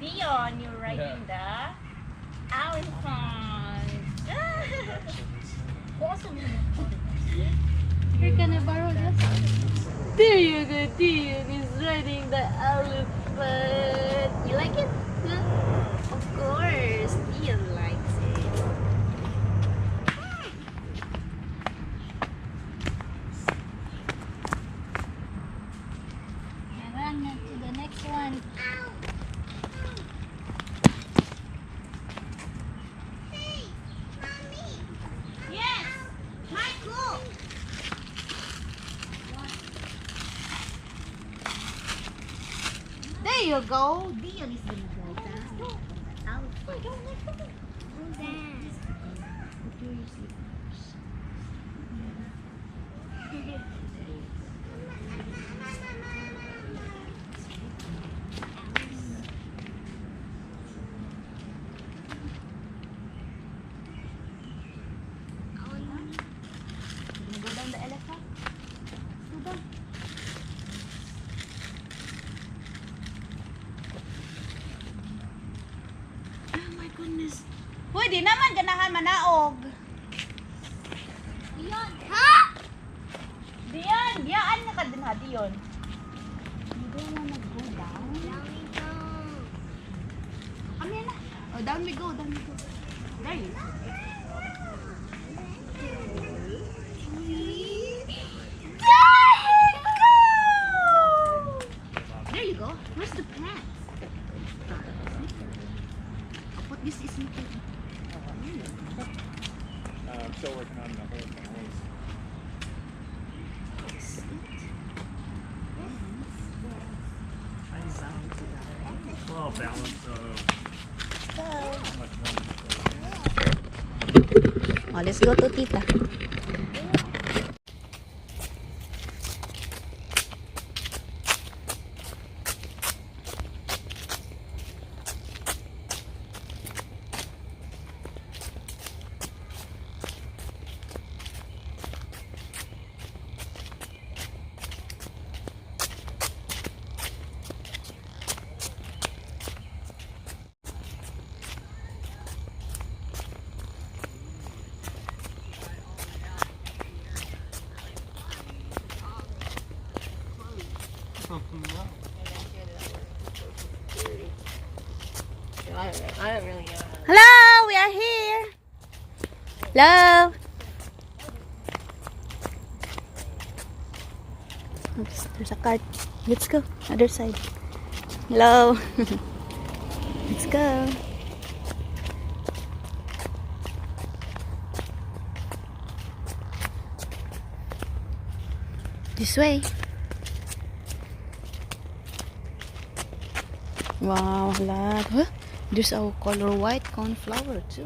Dion, you're riding the elephant. Here, can I borrow this? There you go, Dion is riding the elephant. You like it? Huh? Of course, Dion likes it. And run to the next one. Yes, Michael. There you go. Dion is gonna go down. Elephant. Go down. Put your slippers. Go down the elephant. Go down. Oh my goodness. Hoy, di naman ganahan manaog. Dion. Ha? Dion, biyaan na ka din ha, Dion. You don't wanna go down? Down we go. Come here na. Oh, down we go, down we go. There you go. There you go. Where's the pants? I'll put this is sneaker. I'm still working on the whole thing. Well, balance of much more. Oh, let's go to Tita. I don't really know. Hello, we are here. Hello. Oops, there's a cart. Let's go. Other side. Hello. Let's go. This way. Wow, lot. Huh? There's a color white cornflower too.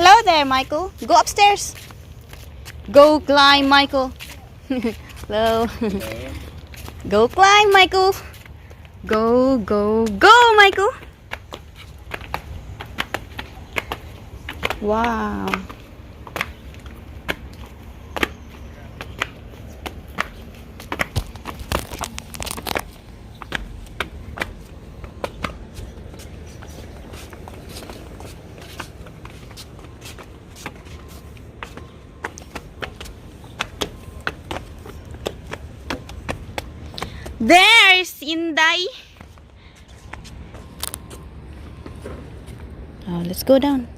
Hello there, Michael. Go upstairs. Go climb, Michael. Hello. Go climb, Michael. Go, go, go, Michael. Wow. There's Inday. Oh, let's go down.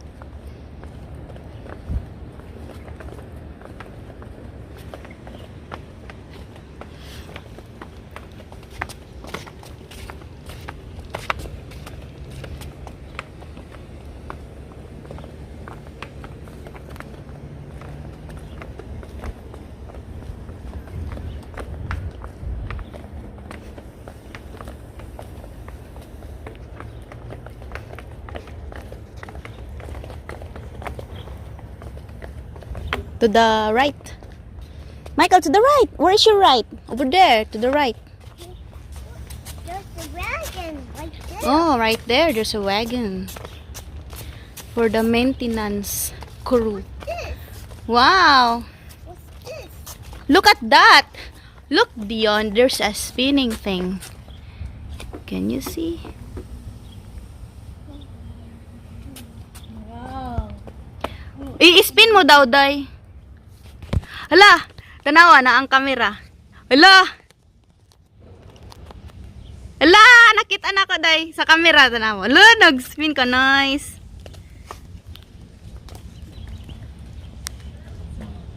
To the right. Michael, to the right. Where is your right? Over there, to the right. There's the wagon right there. Oh, right there. There's a wagon. For the maintenance crew. This. Wow. What's this? Look at that. Look, Dion. There's a spinning thing. Can you see? Wow. I-spin mo daw, Day. Hala, tanawa na ang kamera. Hala. Hala, nakita na ko, Day. Sa kamera, tanawa. Hala, nag-spin ka. Nice.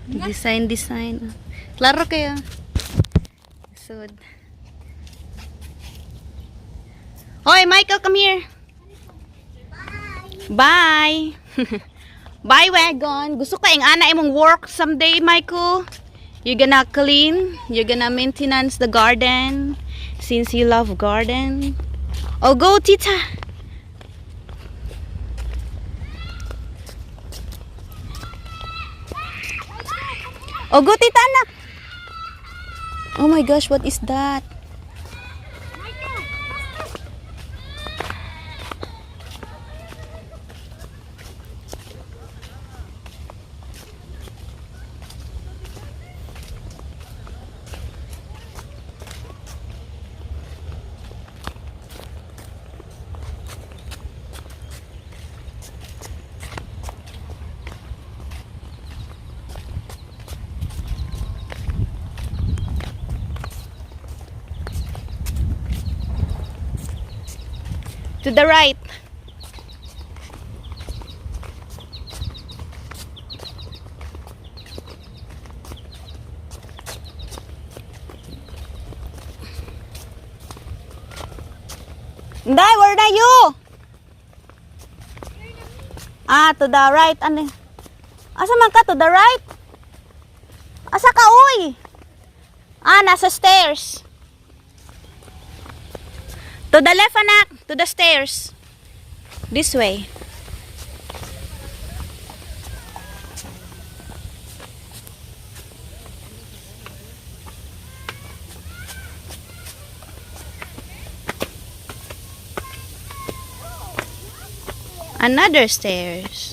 Design. Klaro kayo. Sud. Hoy, Michael, come here. Bye. Bye, wagon. Gusto ka yung ana imong work someday, Michael. You're gonna clean. You're gonna maintenance the garden. Since you love garden. Oh, go, tita. Oh, go, tita, anak. Oh my gosh, what is that? To the right. Inday, where are you? Ah, to the right. Ano? Asa man ka? To the right? Asa ka, uy? Ah, nasa stairs. To the left, anak. To the stairs. This way. Another stairs.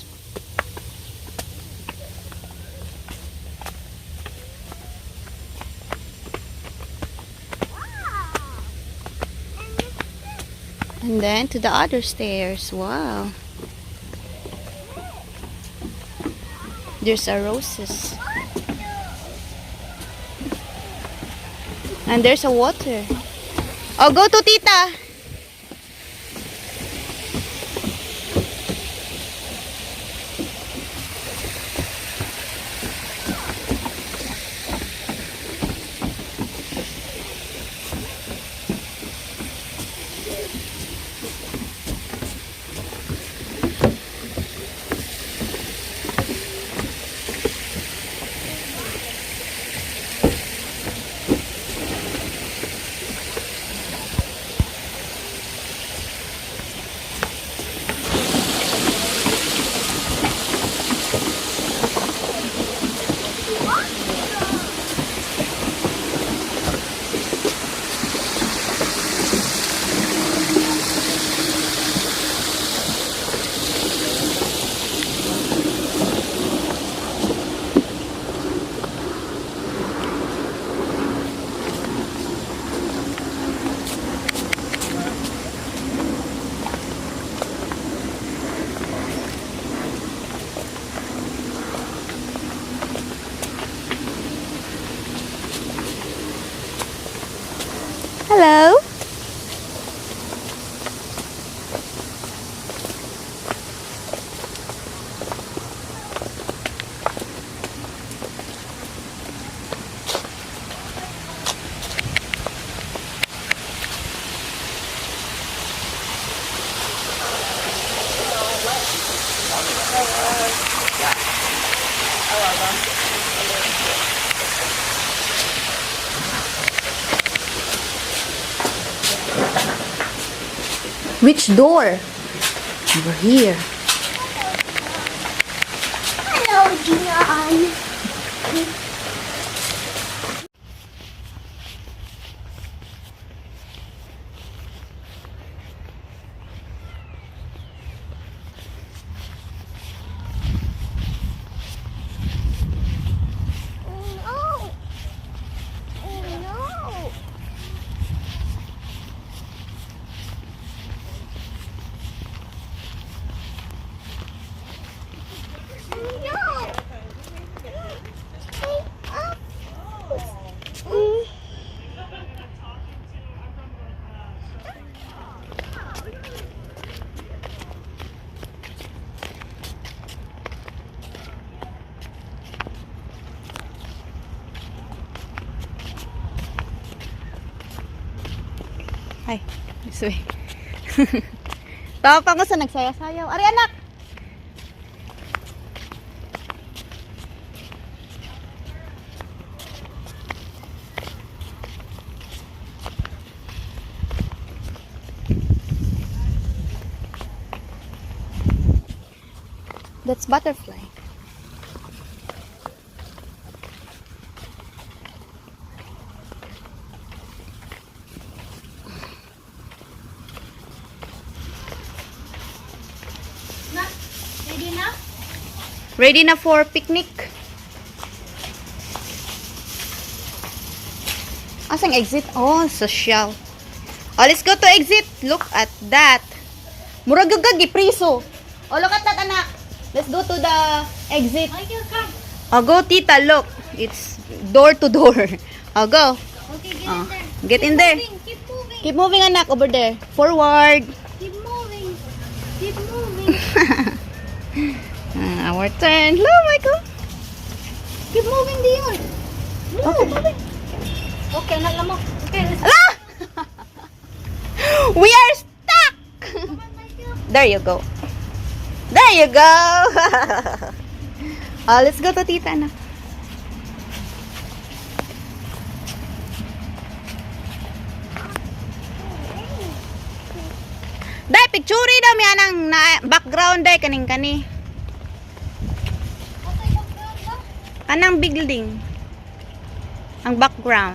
And then to the other stairs. Wow. There's a roses. And there's a water. Oh, go to tita. Hello. Which door? Over here. Hello, Dion. No. No. No. Stay up. Ay, this way. Tawa pa ko sa nagsayaw-sayaw. Ari, anak! That's butterfly. Ready na? Ready na for picnic? Asang exit? Oh, social. Oh, let's go to exit. Look at that. Murag gagag gipriso. Oh, look at that, anak. Let's go to the exit. Okay, come. Oh, go, tita. Look. It's door to door. Oh, go. Okay, get Oh, in there. get in there. Keep moving. Keep moving, anak. Over there. Forward. Keep moving. Keep moving. Our turn. Hello, Michael. Keep moving, Dion. Okay. Okay, nalam mo. Okay, let's Ala! We are stuck! go. Michael. There you go. There you go! Oh, let's go to tita na. Dai, picture daw mi anang na background dai kaning kani. Okay, background ba? Kanang building. Ang background.